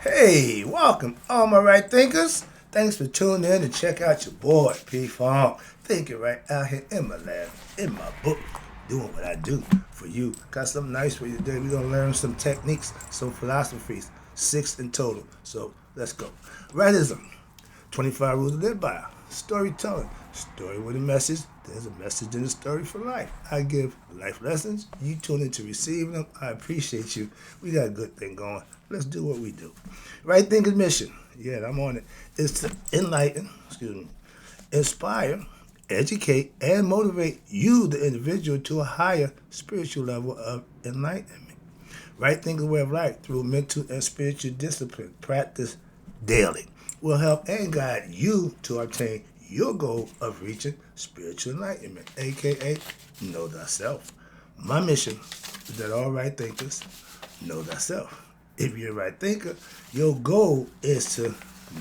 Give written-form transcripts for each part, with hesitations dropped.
Hey, welcome, all my right thinkers. Thanks for tuning in to check out your boy, P Fong. Thinking right out here in my lab, in my book, doing what I do for you. Got something nice for you today. We're going to learn some techniques, some philosophies, 6 in total. So let's go. Rightism, 25 rules to live by. Storytelling, story with a message. There's a message in the story for life. I give life lessons. You tune in to receive them. I appreciate you. We got a good thing going. Let's do what we do. Right thinking mission. Yeah, I'm on it. Is to enlighten, inspire, educate, and motivate you, the individual, to a higher spiritual level of enlightenment. Right thinking way of life through mental and spiritual discipline, practice daily, will help and guide you to obtain your goal of reaching spiritual enlightenment, aka know thyself. My mission is that all right thinkers know thyself. If you're a right thinker, your goal is to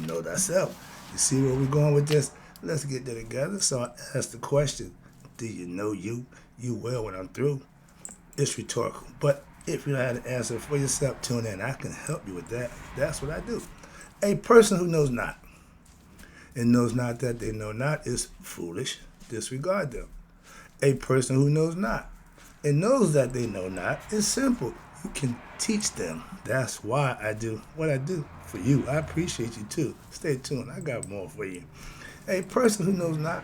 know thyself. You see where we're going with this? Let's get there together. So I ask the question, do you know you? You will when I'm through. It's rhetorical. But if you don't have the answer for yourself, tune in. I can help you with that. That's what I do. A person who knows not and knows not that they know not is foolish. Disregard them. A person who knows not and knows that they know not is simple. You can teach them. That's why I do what I do for you. I appreciate you too. Stay tuned. I got more for you. A person who knows not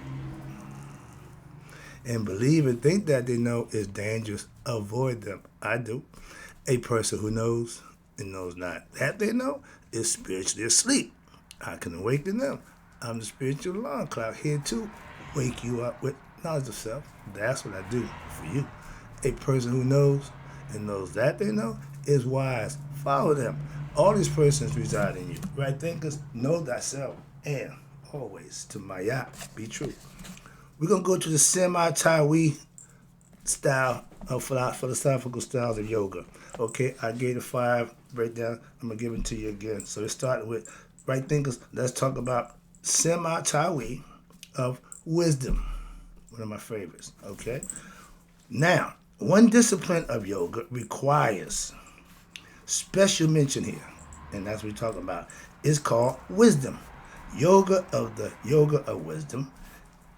and believe and think that they know is dangerous. Avoid them. I do. A person who knows and knows not that they know is spiritually asleep. I can awaken them. I'm the spiritual alarm clock here to wake you up with knowledge of self. That's what I do for you. A person who knows and knows that they know is wise. Follow them. All these persons reside in you. Right thinkers, know thyself, and always to Maya, be true. We're going to go to the Sema Tawi style of philosophical styles of yoga. Okay, I gave the 5 breakdown. I'm going to give it to you again. So it started with right thinkers. Let's talk about Sema Tawi of wisdom. One of my favorites. Okay. Now, one discipline of yoga requires special mention here, and that's what we're talking about. It's called wisdom. Yoga of wisdom,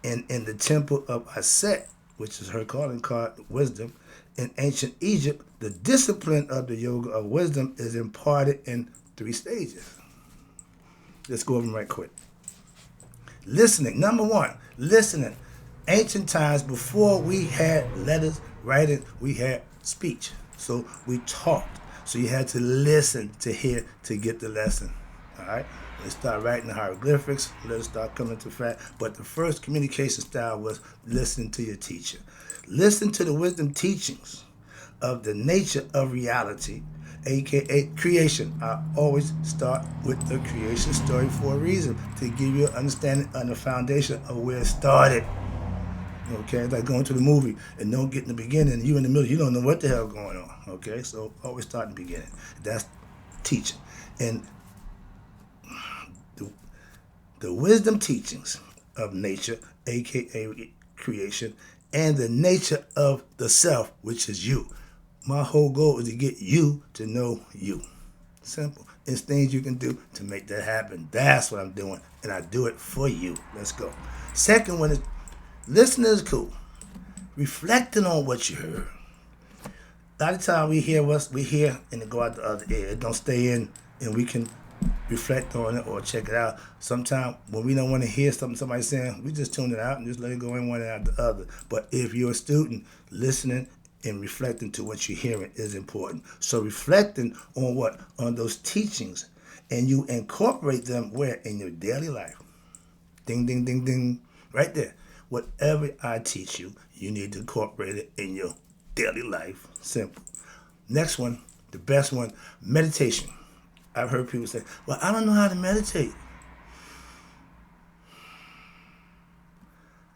and in the temple of Aset, which is her calling card, wisdom, in ancient Egypt, the discipline of the yoga of wisdom is imparted in 3 stages. Let's go over them right quick. Listening. Number 1, listening. Ancient times, before we had letters, writing, we had speech. So we talked. So you had to listen to hear to get the lesson. All right? Let's start writing the hieroglyphics. Let's start coming to fact. But the first communication style was listening to your teacher. Listen to the wisdom teachings of the nature of reality, aka creation. I always start with the creation story for a reason, to give you an understanding on the foundation of where it started. Okay, it's like going to the movie and don't get in the beginning and you in the middle, you don't know what the hell going on. Okay, so always start in the beginning. That's teaching. And the wisdom teachings of nature, aka creation, and the nature of the self, which is you. My whole goal is to get you to know you. Simple. It's things you can do to make that happen. That's what I'm doing, and I do it for you. Let's go. Second one is listening is cool. Reflecting on what you heard. A lot of times we hear and it go out the other ear. It don't stay in, and we can reflect on it or check it out. Sometimes when we don't want to hear something somebody's saying, we just tune it out and just let it go in one and out the other. But if you're a student, listening and reflecting to what you're hearing is important. So reflecting on what? On those teachings, and you incorporate them where? In your daily life. Ding, ding, ding, ding. Right there. Whatever I teach you, you need to incorporate it in your daily life. Simple. Next one, the best one, meditation. I've heard people say, well, I don't know how to meditate.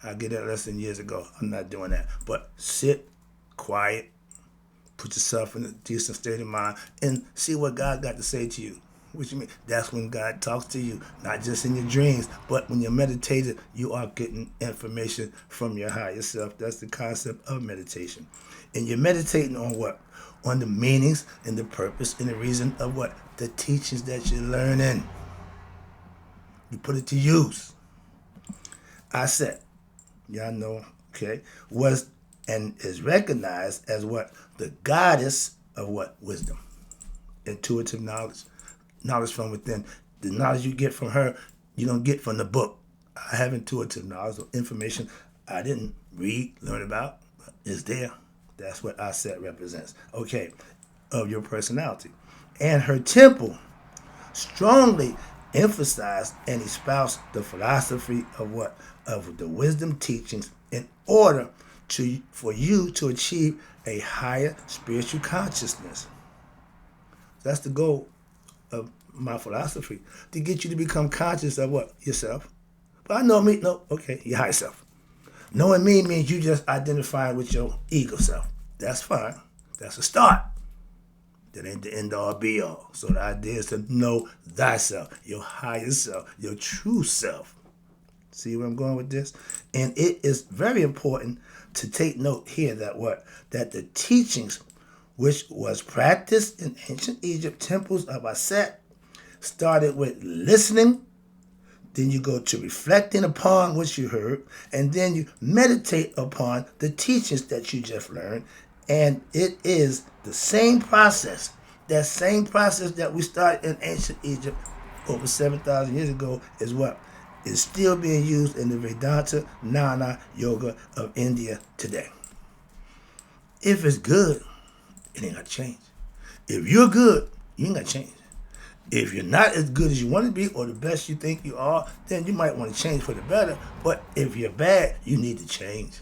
I get that lesson years ago. I'm not doing that. But sit quiet, put yourself in a decent state of mind, and see what God got to say to you. What you mean? That's when God talks to you, not just in your dreams, but when you're meditating, you are getting information from your higher self. That's the concept of meditation. And you're meditating on what? on the meanings and the purpose and the reason of what? The teachings that you're learning. You put it to use. I said, y'all know, okay, was and is recognized as what? The goddess of what? Wisdom. Intuitive knowledge. Knowledge from within. The knowledge you get from her, you don't get from the book. I have intuitive knowledge of information I didn't read, learn about, but it's there. That's what Aset represents. Okay, of your personality. And her temple strongly emphasized and espoused the philosophy of what? Of the wisdom teachings in order for you to achieve a higher spiritual consciousness. That's the goal of my philosophy, to get you to become conscious of what? Yourself. But I know me, no, okay, your higher self. Knowing me means you just identifying with your ego self. That's fine. That's a start. That ain't the end all be all. So the idea is to know thyself, your higher self, your true self. See where I'm going with this? And it is very important to take note here that what? That the teachings which was practiced in ancient Egypt temples of Aset started with listening, then you go to reflecting upon what you heard, and then you meditate upon the teachings that you just learned. And it is the same process, that same process that we started in ancient Egypt over 7,000 years ago is what? Is still being used in the Vedanta Jnana Yoga of India today. If it's good, it ain't got to change. If you're good, you ain't got to change. If you're not as good as you want to be or the best you think you are, then you might want to change for the better. But if you're bad, you need to change.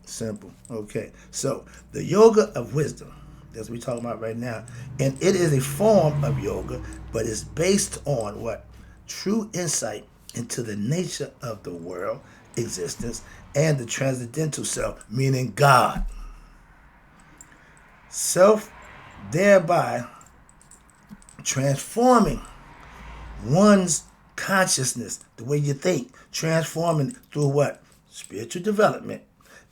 Simple. Okay. So the yoga of wisdom, that's what we're talking about right now. And it is a form of yoga, but it's based on what? True insight into the nature of the world, existence, and the transcendental self, meaning God. Self, thereby transforming one's consciousness, the way you think, transforming through what? Spiritual development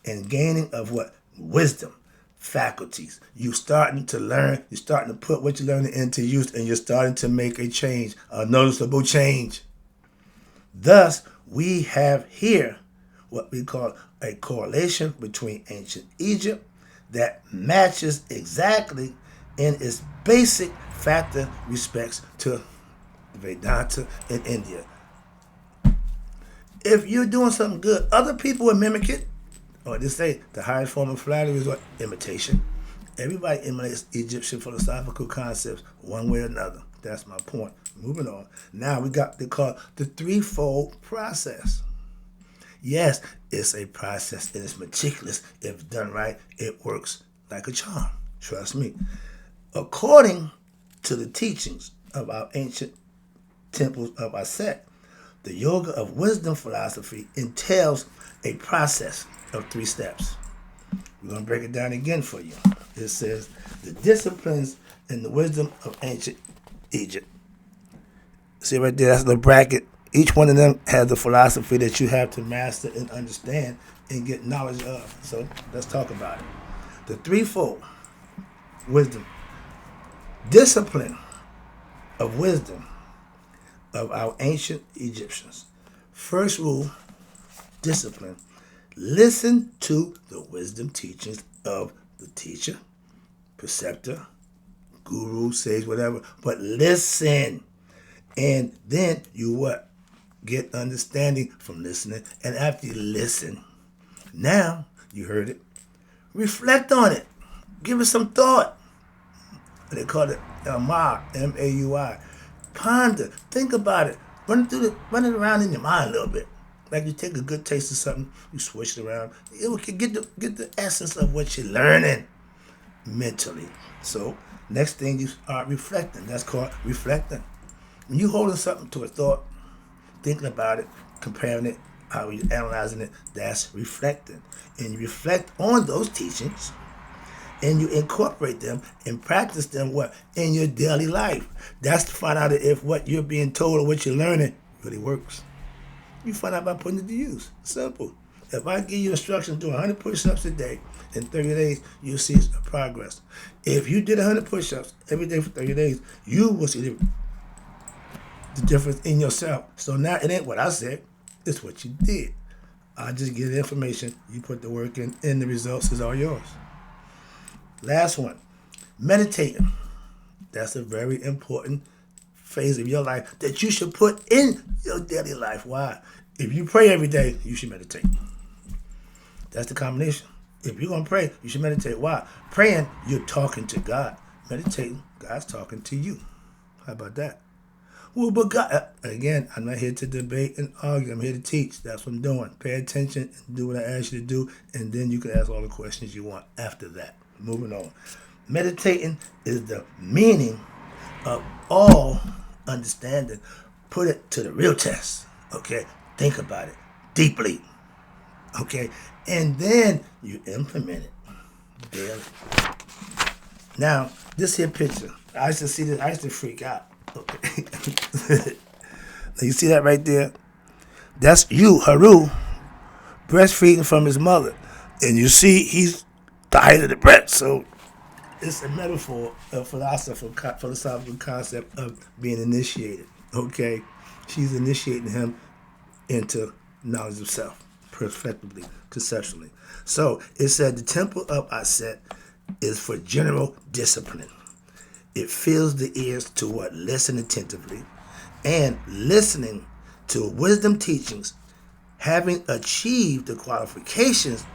and gaining of what? Wisdom, faculties. You starting to learn, you're starting to put what you're learning into use, and you're starting to make a change, a noticeable change. Thus, we have here what we call a correlation between ancient Egypt that matches exactly in its basic factor respects to Vedanta in India. If you're doing something good, other people will mimic it. Or they say the highest form of flattery is what? Imitation. Everybody emulates Egyptian philosophical concepts one way or another. That's my point. Moving on. Now we got they call the threefold process. Yes, it's a process and it's meticulous. If done right, it works like a charm. Trust me. According to the teachings of our ancient temples of Aset, the yoga of wisdom philosophy entails a process of 3 steps. We're going to break it down again for you. It says, the disciplines and the wisdom of ancient Egypt. See right there, that's the bracket. Each one of them has the philosophy that you have to master and understand and get knowledge of. So let's talk about it. The threefold wisdom, discipline of wisdom of our ancient Egyptians. First rule, discipline. Listen to the wisdom teachings of the teacher, preceptor, guru, sage, whatever. But listen. And then you what? Get understanding from listening. And after you listen, now you heard it, reflect on it. Give it some thought. They call it M-A-U-I. Ponder. Think about it. Run it around in your mind a little bit. Like you take a good taste of something, you swish it around. You can get the essence of what you're learning mentally. So next thing you are reflecting. That's called reflecting. When you're holding something to a thought, thinking about it, comparing it, how you're analyzing it, that's reflecting. And you reflect on those teachings and you incorporate them and practice them what? In your daily life. That's to find out if what you're being told or what you're learning really works. You find out by putting it to use. Simple. If I give you instructions to do 100 push-ups a day in 30 days, you'll see progress. If you did 100 push-ups every day for 30 days, you will see the difference in yourself. So now it ain't what I said, it's what you did. I just give the information, you put the work in, and the results is all yours. Last one, meditating. That's a very important phase of your life that you should put in your daily life. Why? If you pray every day, you should meditate. That's the combination. If you're going to pray, you should meditate. Why? Praying, you're talking to God. Meditating, God's talking to you. How about that? Well, but God, again, I'm not here to debate and argue. I'm here to teach. That's what I'm doing. Pay attention and do what I ask you to do, and then you can ask all the questions you want after that. Moving on. Meditating is the meaning of all understanding. Put it to the real test. Okay? Think about it deeply. Okay? And then you implement it daily. Now, this here picture, I used to see this, I used to freak out. Okay. You see that right there? That's you, Haru, breastfeeding from his mother. And you see he's the height of the breast. So it's a metaphor, a philosophical concept of being initiated. Okay? She's initiating him into knowledge of self, perfectly, conceptually. So it said the temple of Aset is for general discipline. It fills the ears to what? Listen attentively. And listening to wisdom teachings, having achieved the qualifications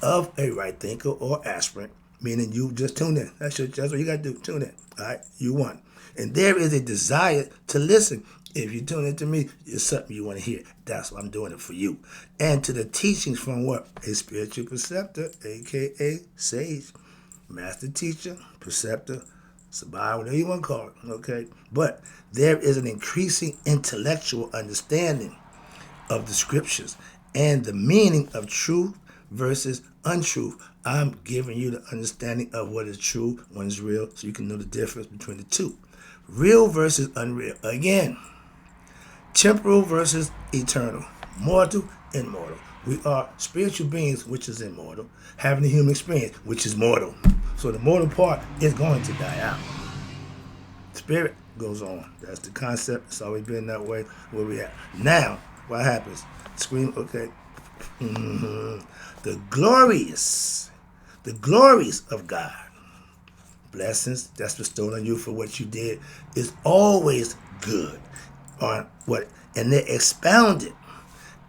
of a right thinker or aspirant, meaning you just tune in. That's what you got to do. Tune in. All right? You won. And there is a desire to listen. If you tune in to me, it's something you want to hear. That's why I'm doing it for you. And to the teachings from what? A spiritual preceptor, a.k.a. sage, master teacher, preceptor, Sabai, whatever you want to call it, okay? But there is an increasing intellectual understanding of the scriptures and the meaning of truth versus untruth. I'm giving you the understanding of what is true, what is real, so you can know the difference between the two. Real versus unreal. Again, temporal versus eternal. Mortal, immortal. We are spiritual beings, which is immortal, having the human experience, which is mortal. So the mortal part is going to die out. Spirit goes on. That's the concept. It's always been that way where we at. Now, what happens? Scream, okay. The glories of God, blessings that's bestowed on you for what you did, is always good. On what? And they're expounded.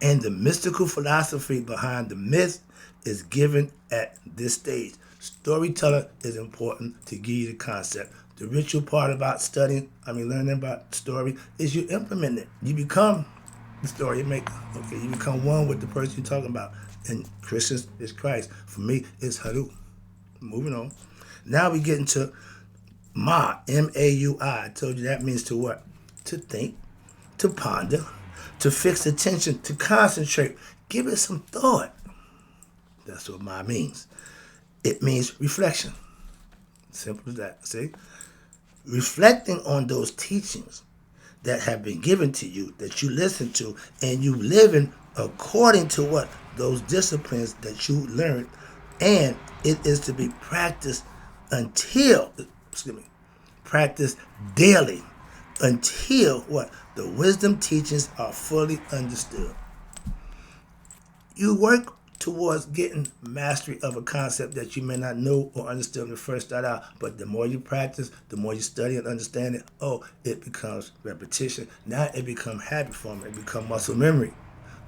And the mystical philosophy behind the myth is given at this stage. Storyteller is important to give you the concept. The ritual part about learning about story is you implement it. You become the story maker. Okay, you become one with the person you're talking about. And Christians is Christ. For me, it's Haru. Moving on. Now we get into Ma, M-A-U-I. I told you that means to what? To think, to ponder, to fix attention, to concentrate. Give it some thought. That's what Ma means. It means reflection. Simple as that. See? Reflecting on those teachings that have been given to you, that you listen to, and you living according to what? Those disciplines that you learned. And it is to be practiced practiced daily until what? The wisdom teachings are fully understood. You work towards getting mastery of a concept that you may not know or understand when you first start out. But the more you practice, the more you study and understand it, it becomes repetition. Now it becomes habit forming. It becomes muscle memory.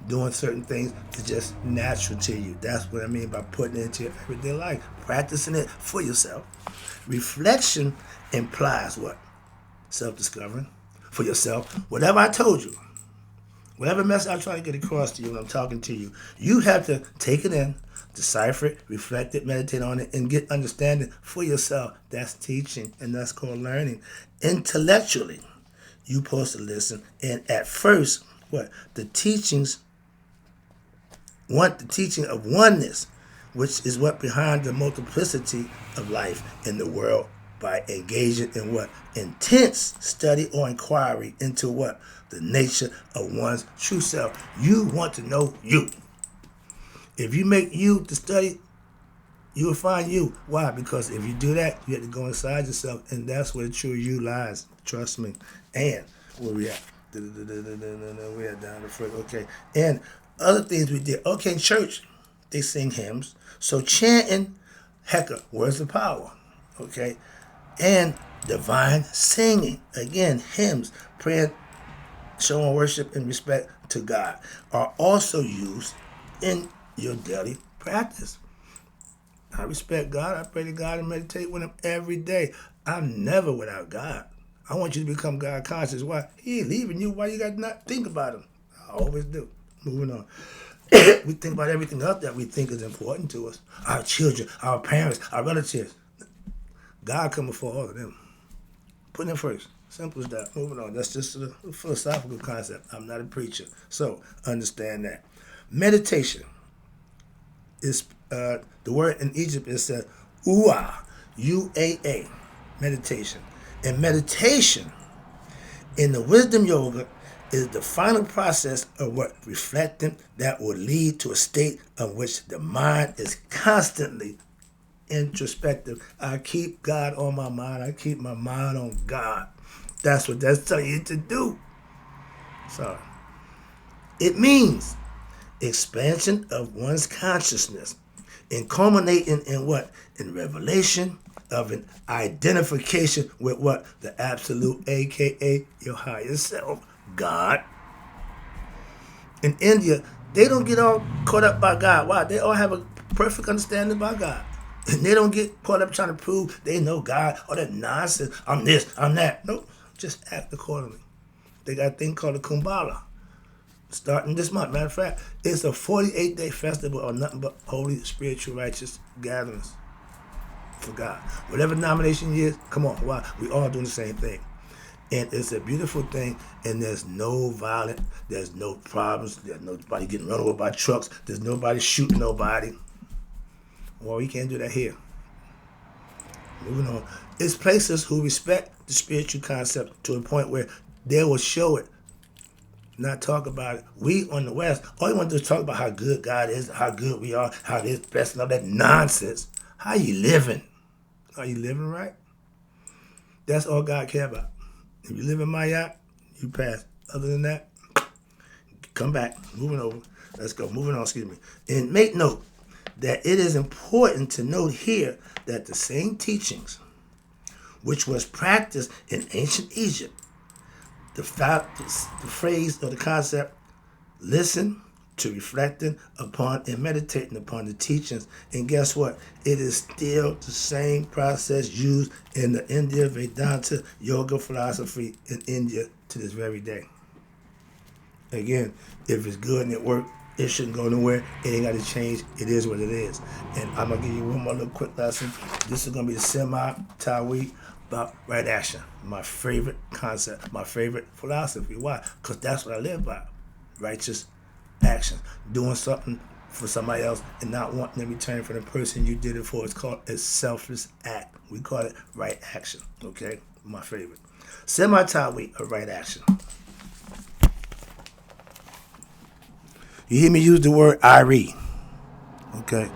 Doing certain things is just natural to you. That's what I mean by putting it into your everyday life. Practicing it for yourself. Reflection implies what? Self-discovering for yourself. Whatever I told you, whatever message I'm trying to get across to you when I'm talking to you, you have to take it in, decipher it, reflect it, meditate on it, and get understanding for yourself. That's teaching, and that's called learning. Intellectually, you're supposed to listen, and at first, what? The teaching of oneness, which is what behind the multiplicity of life in the world, by engaging in what? Intense study or inquiry into what? The nature of one's true self. You want to know you. If you make you to study, you will find you. Why? Because if you do that, you have to go inside yourself, and that's where the true you lies. Trust me. And where we at? We are down the first. Okay. And other things we did. Okay, in church, they sing hymns. So chanting, hecker, where's the power? Okay. And divine singing. Again, hymns, praying, showing worship and respect to God are also used in your daily practice. I respect God. I pray to God and meditate with Him every day. I'm never without God. I want you to become God conscious. Why? He ain't leaving you. Why you got to not think about Him? I always do. Moving on. We think about everything else that we think is important to us. Our children, our parents, our relatives. God come before all of them. Put Him first. Simple as that. Moving on. That's just a philosophical concept. I'm not a preacher. So understand that. Meditation is the word in Egypt is said uaa, U-A-A, meditation. And meditation in the wisdom yoga is the final process of what reflecting that will lead to a state of which the mind is constantly introspective. I keep God on my mind. I keep my mind on God. That's what that's telling you to do. So it means expansion of one's consciousness and culminating in what? In revelation of an identification with what? The absolute, aka your higher self, God. In India, they don't get all caught up by God. Why? They all have a perfect understanding by God. And they don't get caught up trying to prove they know God or that nonsense. I'm this, I'm that. No, just act accordingly. They got a thing called the Kumbala. Starting this month. Matter of fact, it's a 48-day festival of nothing but holy, spiritual, righteous gatherings for God. Whatever denomination you is, come on, why? We all doing the same thing. And it's a beautiful thing, and there's no violence, there's no problems, there's nobody getting run over by trucks, there's nobody shooting nobody. Well, we can't do that here. Moving on. It's places who respect the spiritual concept to a point where they will show it, not talk about it. We on the West, all you want to do is talk about how good God is, how good we are, how it is best, and all that nonsense. How you living? Are you living right? That's all God care about. If you live in my yacht, you pass. Other than that, come back. Moving over. Let's go. Moving on, excuse me. And make note that it is important to note here that the same teachings which was practiced in ancient Egypt, the phrase or the concept, listen to reflecting upon and meditating upon the teachings. And guess what? It is still the same process used in the India Vedanta yoga philosophy in India to this very day. Again, if it's good and it works, it shouldn't go nowhere. It ain't got to change. It is what it is. And I'm going to give you one more little quick lesson. This is going to be the Sema Tawi about right action. My favorite concept, my favorite philosophy. Why? Because that's what I live by. Righteous action. Doing something for somebody else and not wanting in return for the person you did it for. It's called a selfless act. We call it right action. Okay? My favorite. Sema Tawi, a right action. You hear me use the word Iri. Okay?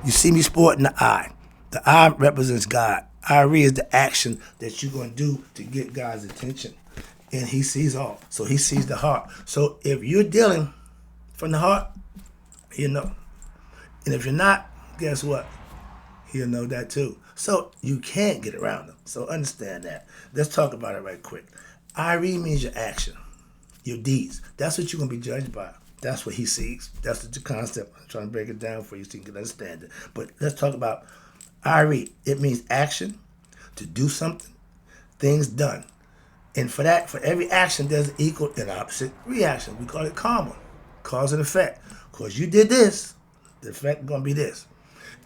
You see me sporting the I. The I represents God. Iri is the action that you're going to do to get God's attention. And He sees all. So He sees the heart. So if you're dealing from the heart, He'll know. And if you're not, guess what? He'll know that too. So you can't get around Him. So understand that. Let's talk about it right quick. Iri means your action, your deeds. That's what you're going to be judged by. That's what He sees. That's the concept. I'm trying to break it down for you so you can understand it. But let's talk about Iri. It means action, to do something, things done. And for that, for every action, there's an equal and opposite reaction. We call it karma, cause and effect. Because you did this, the effect is going to be this.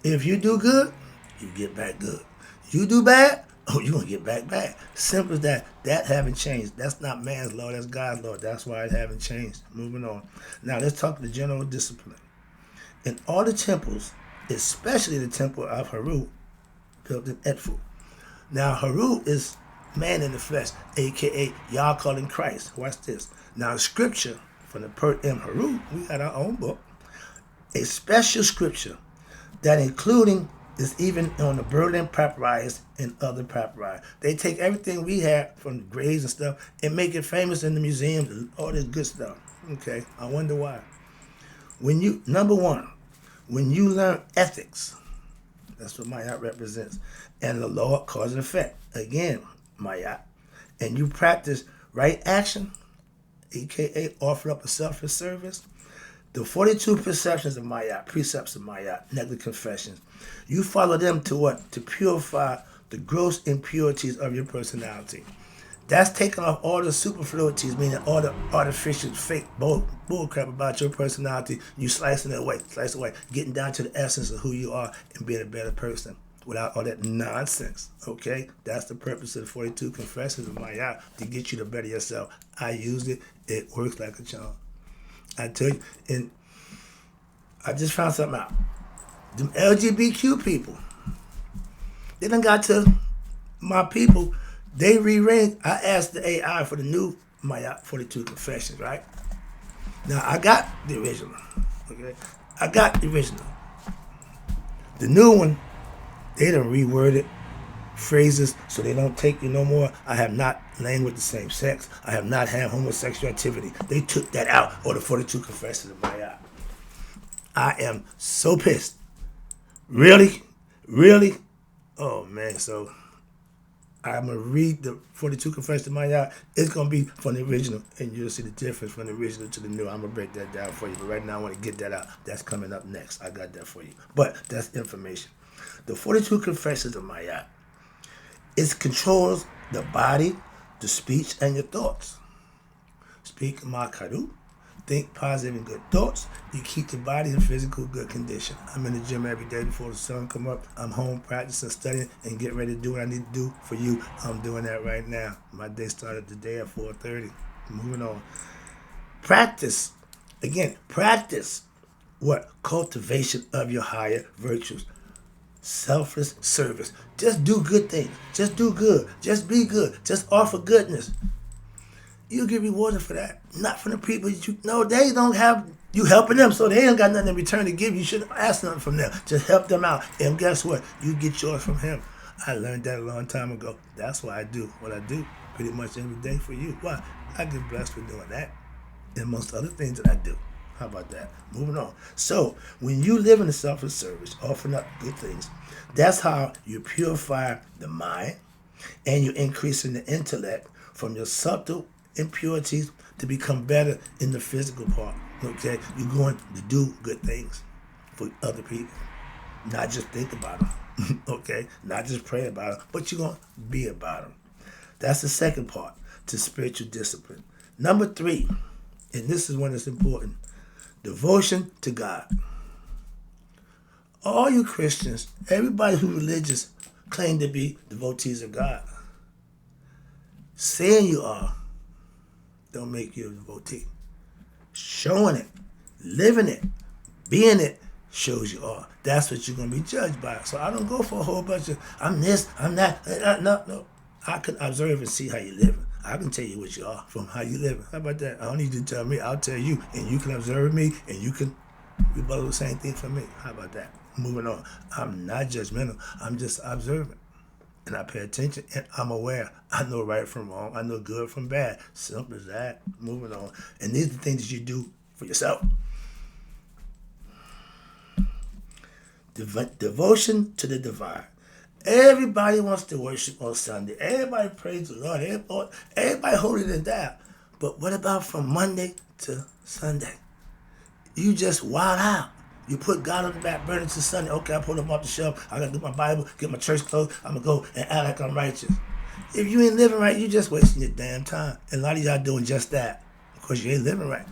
If you do good, you get back good. You do bad, you're going to get back bad. Simple as that. That haven't changed. That's not man's law, that's God's law. That's why it haven't changed. Moving on. Now let's talk the general discipline. In all the temples, especially the temple of Haru, built in Edfu. Now Haru is man in the flesh, a.k.a. y'all calling Christ. Watch this. Now scripture from the Per M Haru, we got our own book. a special scripture that including is even on the Berlin papyrus and other papyri. They take everything we have from the graves and stuff and make it famous in the museums and all this good stuff. Okay, I wonder why. Number one, when you learn ethics, that's what Mayat represents, and the law of cause and effect, again, Mayat, and you practice right action, aka offer up a selfless service, the 42 perceptions of Mayat, precepts of Mayat, negative confessions, you follow them to what? To purify the gross impurities of your personality. That's taking off all the superfluities, meaning all the artificial, fake bull crap about your personality. You slice away, getting down to the essence of who you are and being a better person without all that nonsense. Okay, that's the purpose of the 42 confessions of Mayat, to get you to better yourself. I used it; it works like a charm. I tell you, and I just found something out. Them LGBTQ people, they done got to my people. They re-ring. I asked the AI for the new Mayat 42 Confessions, right? Now, I got the original, okay? I got the original. The new one, they done reworded phrases so they don't take you no more. I have not lain with the same sex. I have not had homosexual activity. They took that out of the 42 Confessions of Mayat. I am so pissed. Really? Really? Oh, man, so I'm going to read the 42 Confessions of Mayat. It's going to be from the original, and you'll see the difference from the original to the new. I'm going to break that down for you, but right now I want to get that out. That's coming up next. I got that for you. But that's information. The 42 Confessions of Mayat, it controls the body, the speech, and your thoughts. Speak Makaru. Think positive and good thoughts. You keep the body in physical good condition. I'm in the gym every day before the sun come up. I'm home practicing, studying, and getting ready to do what I need to do for you. I'm doing that right now. My day started today at 4:30. Moving on. Practice. Again, practice what? Cultivation of your higher virtues. Selfless service. Just do good things. Just do good. Just be good. Just offer goodness. You'll get rewarded for that. Not from the people you know. They don't have you helping them, so they ain't got nothing in return to give. You shouldn't ask nothing from them. Just help them out. And guess what? You get yours from him. I learned that a long time ago. That's why I do what I do pretty much every day for you. Why? I get blessed for doing that. And most other things that I do. How about that? Moving on. So, when you live in a selfless service, offering up good things, that's how you purify the mind and you're increasing the intellect from your subtle impurities to become better in the physical part. Okay? You're going to do good things for other people. Not just think about them. Okay? Not just pray about them, but you're going to be about them. That's the second part to spiritual discipline. Number 3, and this is one that's important, devotion to God. All you Christians, everybody who's religious, claim to be devotees of God. Saying you are don't make you a devotee. Showing it, living it, being it shows you are. That's what you're going to be judged by. So I don't go for a whole bunch of, I'm this, I'm that. No. I can observe and see how you live. I can tell you what you are from how you live. How about that? I don't need you to tell me. I'll tell you, and you can observe me, and you can rebuttal the same thing from me. How about that? Moving on. I'm not judgmental. I'm just observant. And I pay attention, and I'm aware. I know right from wrong. I know good from bad. Simple as that. Moving on. And these are the things that you do for yourself. Devotion to the divine. Everybody wants to worship on Sunday. Everybody praise the Lord. Everybody holier than that. But what about from Monday to Sunday? You just wild out. You put God on the back burner to Sunday. Okay, I pull him off the shelf. I got to do my Bible, get my church clothes. I'm going to go and act like I'm righteous. If you ain't living right, you just wasting your damn time. And a lot of y'all doing just that because you ain't living right.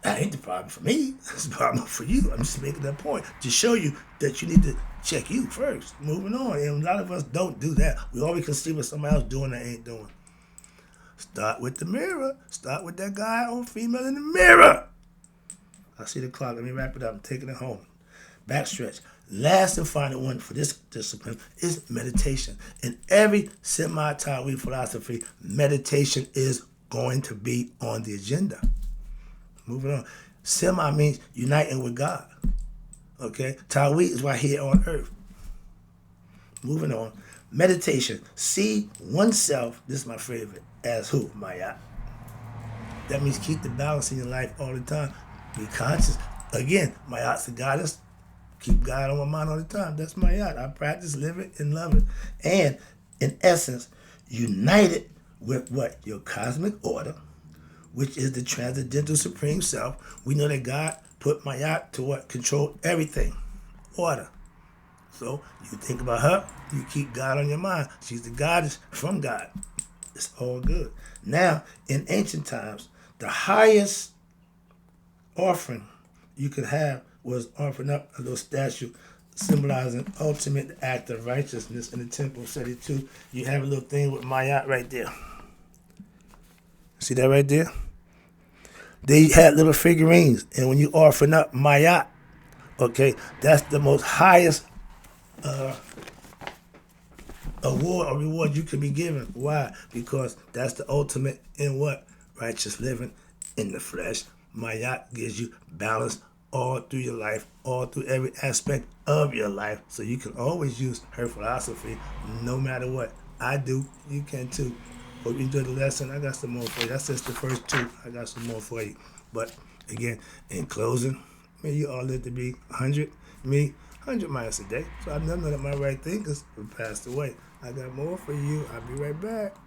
That ain't the problem for me. It's the problem for you. I'm just making that point to show you that you need to check you first. Moving on. And a lot of us don't do that. We always can see what somebody else doing that ain't doing. Start with the mirror. Start with that guy or female in the mirror. I see the clock. Let me wrap it up. I'm taking it home. Backstretch. Last and final one for this discipline is meditation. In every Sema Tawi philosophy, meditation is going to be on the agenda. Moving on. Sema means uniting with God. Okay? Tawi is right here on earth. Moving on. Meditation. See oneself, this is my favorite, as who? Maya. That means keep the balance in your life all the time. Be conscious. Again, Mayat's the goddess. Keep God on my mind all the time. That's Mayat. I practice, live it, and love it. And in essence, united with what? Your cosmic order, which is the transcendental supreme self. We know that God put Mayat to what? Control everything. Order. So you think about her, you keep God on your mind. She's the goddess from God. It's all good. Now, in ancient times, the highest offering you could have was offering up a little statue symbolizing ultimate act of righteousness in the temple. Study 2, you have a little thing with Mayat right there. See that right there? They had little figurines, and when you offering up Mayat, okay, that's the most highest award or reward you could be given. Why? Because that's the ultimate in what? Righteous living in the flesh. Mayat gives you balance all through your life, all through every aspect of your life. So you can always use her philosophy no matter what. I do. You can too. Hope you enjoyed the lesson. I got some more for you. That's just the first 2. I got some more for you. But again, in closing, may you all live to be 100. Me, 100 miles a day. So I know that my right thinkers have passed away. I got more for you. I'll be right back.